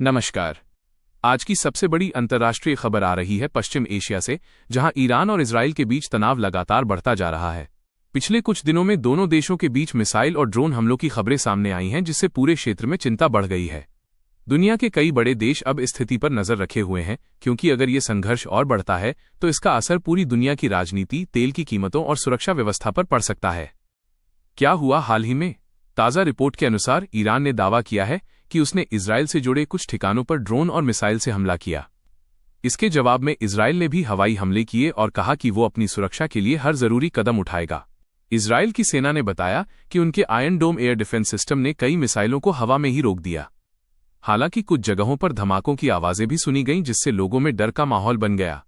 नमस्कार। आज की सबसे बड़ी अंतर्राष्ट्रीय खबर आ रही है पश्चिम एशिया से, जहां ईरान और इजराइल के बीच तनाव लगातार बढ़ता जा रहा है। पिछले कुछ दिनों में दोनों देशों के बीच मिसाइल और ड्रोन हमलों की खबरें सामने आई हैं, जिससे पूरे क्षेत्र में चिंता बढ़ गई है। दुनिया के कई बड़े देश अब स्थिति पर नजर रखे हुए हैं, क्योंकि अगर ये संघर्ष और बढ़ता है तो इसका असर पूरी दुनिया की राजनीति, तेल की कीमतों और सुरक्षा व्यवस्था पर पड़ सकता है। क्या हुआ हाल ही में? ताज़ा रिपोर्ट के अनुसार ईरान ने दावा किया है कि उसने इजराइल से जुड़े कुछ ठिकानों पर ड्रोन और मिसाइल से हमला किया। इसके जवाब में इजराइल ने भी हवाई हमले किए और कहा कि वो अपनी सुरक्षा के लिए हर जरूरी कदम उठाएगा। इजराइल की सेना ने बताया कि उनके आयरन डोम एयर डिफेंस सिस्टम ने कई मिसाइलों को हवा में ही रोक दिया। हालांकि कुछ जगहों पर धमाकों की आवाजें भी सुनी गईं, जिससे लोगों में डर का माहौल बन गया।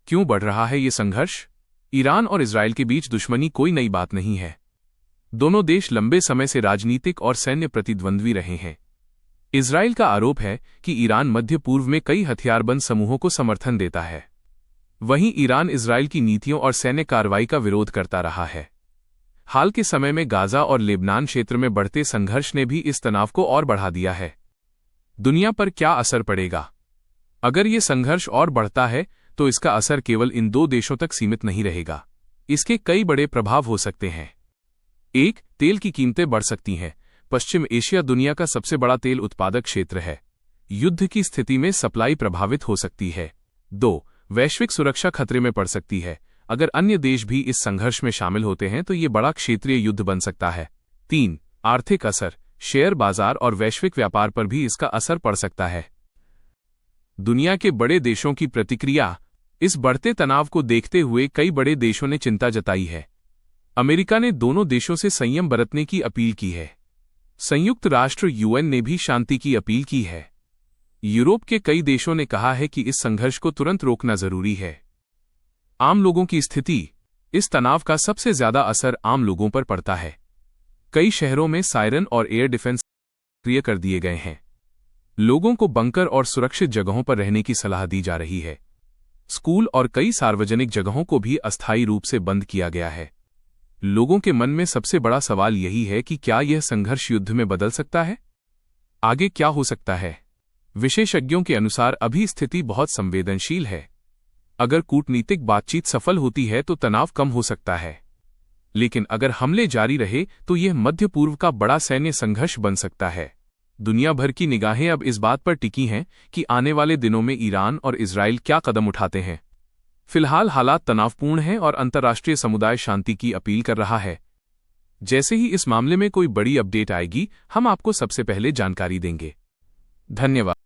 क्यों बढ़ रहा है ये संघर्ष? ईरान और इजराइल के बीच दुश्मनी कोई नई बात नहीं है। दोनों देश लंबे समय से राजनीतिक और सैन्य प्रतिद्वंद्वी रहे हैं। इजराइल का आरोप है कि ईरान मध्य पूर्व में कई हथियारबंद समूहों को समर्थन देता है। वहीं ईरान इजराइल की नीतियों और सैन्य कार्रवाई का विरोध करता रहा है। हाल के समय में गाजा और लेबनान क्षेत्र में बढ़ते संघर्ष ने भी इस तनाव को और बढ़ा दिया है। दुनिया पर क्या असर पड़ेगा? अगर ये संघर्ष और बढ़ता है तो इसका असर केवल इन दो देशों तक सीमित नहीं रहेगा। इसके कई बड़े प्रभाव हो सकते हैं। 1. तेल की कीमतें बढ़ सकती हैं। पश्चिम एशिया दुनिया का सबसे बड़ा तेल उत्पादक क्षेत्र है। युद्ध की स्थिति में सप्लाई प्रभावित हो सकती है। 2. वैश्विक सुरक्षा खतरे में पड़ सकती है। अगर अन्य देश भी इस संघर्ष में शामिल होते हैं तो ये बड़ा क्षेत्रीय युद्ध बन सकता है। 3. आर्थिक असर। शेयर बाजार और वैश्विक व्यापार पर भी इसका असर पड़ सकता है। दुनिया के बड़े देशों की प्रतिक्रिया। इस बढ़ते तनाव को देखते हुए कई बड़े देशों ने चिंता जताई है। अमेरिका ने दोनों देशों से संयम बरतने की अपील की है। संयुक्त राष्ट्र यूएन ने भी शांति की अपील की है। यूरोप के कई देशों ने कहा है कि इस संघर्ष को तुरंत रोकना जरूरी है। आम लोगों की स्थिति। इस तनाव का सबसे ज्यादा असर आम लोगों पर पड़ता है। कई शहरों में सायरन और एयर डिफेंस सक्रिय कर दिए गए हैं। लोगों को बंकर और सुरक्षित जगहों पर रहने की सलाह दी जा रही है। स्कूल और कई सार्वजनिक जगहों को भी अस्थायी रूप से बंद किया गया है। लोगों के मन में सबसे बड़ा सवाल यही है कि क्या यह संघर्ष युद्ध में बदल सकता है? आगे क्या हो सकता है? विशेषज्ञों के अनुसार अभी स्थिति बहुत संवेदनशील है। अगर कूटनीतिक बातचीत सफल होती है तो तनाव कम हो सकता है, लेकिन अगर हमले जारी रहे तो यह मध्य पूर्व का बड़ा सैन्य संघर्ष बन सकता है। दुनिया भर की निगाहें अब इस बात पर टिकी हैं कि आने वाले दिनों में ईरान और इजराइल क्या कदम उठाते हैं। फिलहाल हालात तनावपूर्ण हैं और अंतर्राष्ट्रीय समुदाय शांति की अपील कर रहा है। जैसे ही इस मामले में कोई बड़ी अपडेट आएगी, हम आपको सबसे पहले जानकारी देंगे। धन्यवाद।